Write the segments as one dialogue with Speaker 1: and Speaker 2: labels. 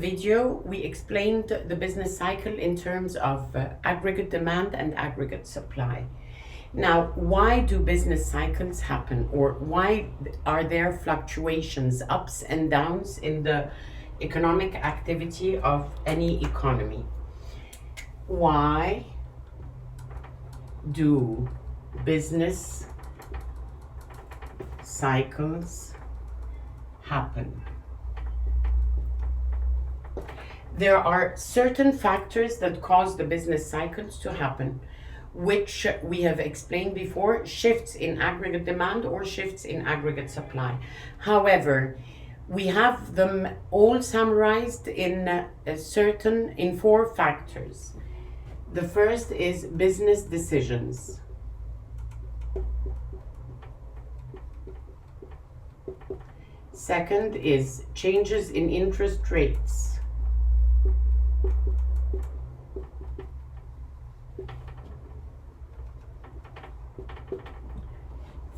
Speaker 1: video, we explained the business cycle in terms of aggregate demand and aggregate supply. Now, why do business cycles happen, or why are there fluctuations, ups and downs in the economic activity of any economy? Why do business cycles happen? There are certain factors that cause the business cycles to happen, which we have explained before: shifts in aggregate demand or shifts in aggregate supply. However, we have them all summarized in four factors. The first is business decisions. Second is changes in interest rates.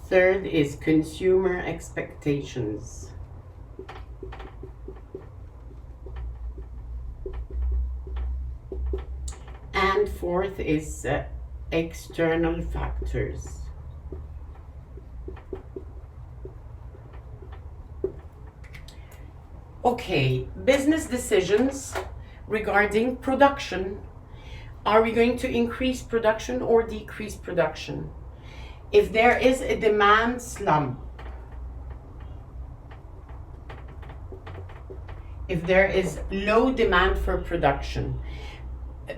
Speaker 1: Third is consumer expectations. And fourth is external factors. Okay, business decisions regarding production. Are we going to increase production or decrease production? If there is a demand slump, if there is low demand for production,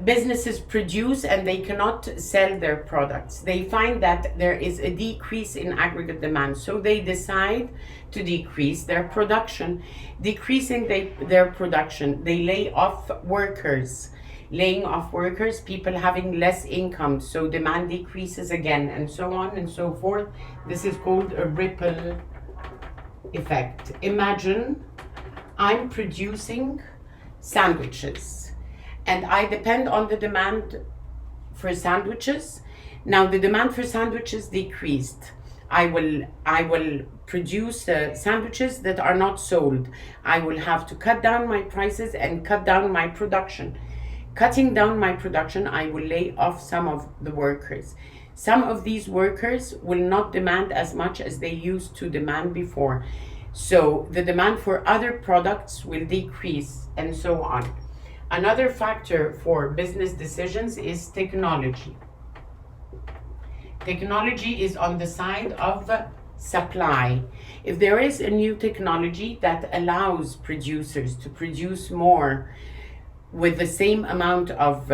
Speaker 1: businesses produce and they cannot sell their products. They find that there is a decrease in aggregate demand, so they decide to decrease their production. Decreasing their production, they lay off workers. Laying off workers, people having less income, so demand decreases again, and so on and so forth. This is called a ripple effect. Imagine I'm producing sandwiches and I depend on the demand for sandwiches. Now the demand for sandwiches decreased. I will produce sandwiches that are not sold. I will have to cut down my prices and cut down my production. Cutting down my production, I will lay off some of the workers. Some of these workers will not demand as much as they used to demand before. So the demand for other products will decrease, and so on. Another factor for business decisions is technology. Technology is on the side of supply. If there is a new technology that allows producers to produce more with the same amount of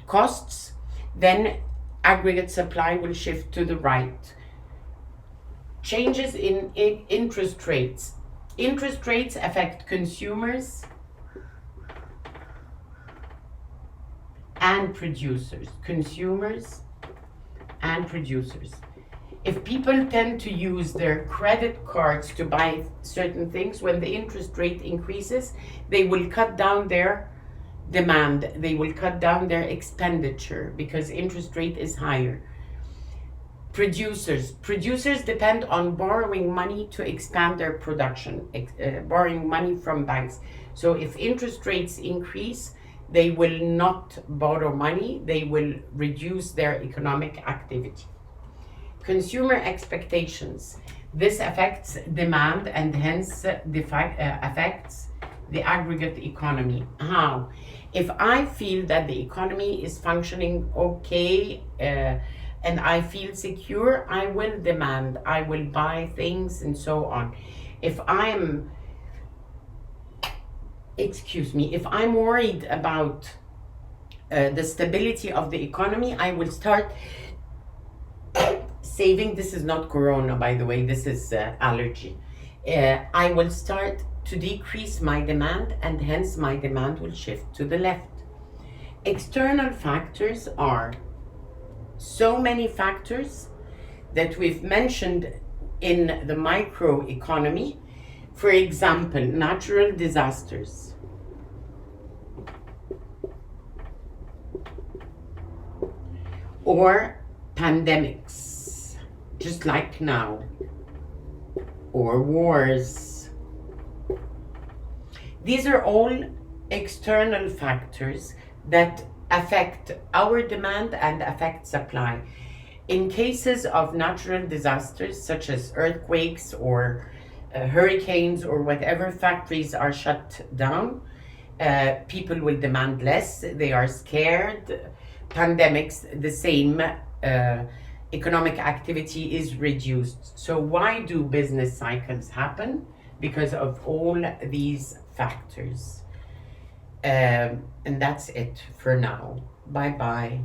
Speaker 1: costs, then aggregate supply will shift to the right. Changes in interest rates. Interest rates affect consumers and producers. Consumers and producers. If people tend to use their credit cards to buy certain things, when the interest rate increases, they will cut down their demand, they will cut down their expenditure because interest rate is higher. Producers depend on borrowing money to expand their production, borrowing money from banks. So if interest rates increase, they will not borrow money, they will reduce their economic activity. Consumer expectations. This affects demand and hence affects the aggregate economy. How? If I feel that the economy is functioning okay and I feel secure, I will demand, I will buy things and so on. If I'm worried about the stability of the economy, I will start saving. This is not corona, by the way, this is allergy. I will start to decrease my demand, and hence my demand will shift to the left. External factors are so many factors that we've mentioned in the microeconomy. For example, natural disasters, or pandemics, just like now, or wars. These are all external factors that affect our demand and affect supply. In cases of natural disasters such as earthquakes or hurricanes or whatever, factories are shut down. People will demand less, they are scared. Pandemics, the same. Economic activity is reduced. So, why do business cycles happen? Because of all these factors. And that's it for now. Bye bye.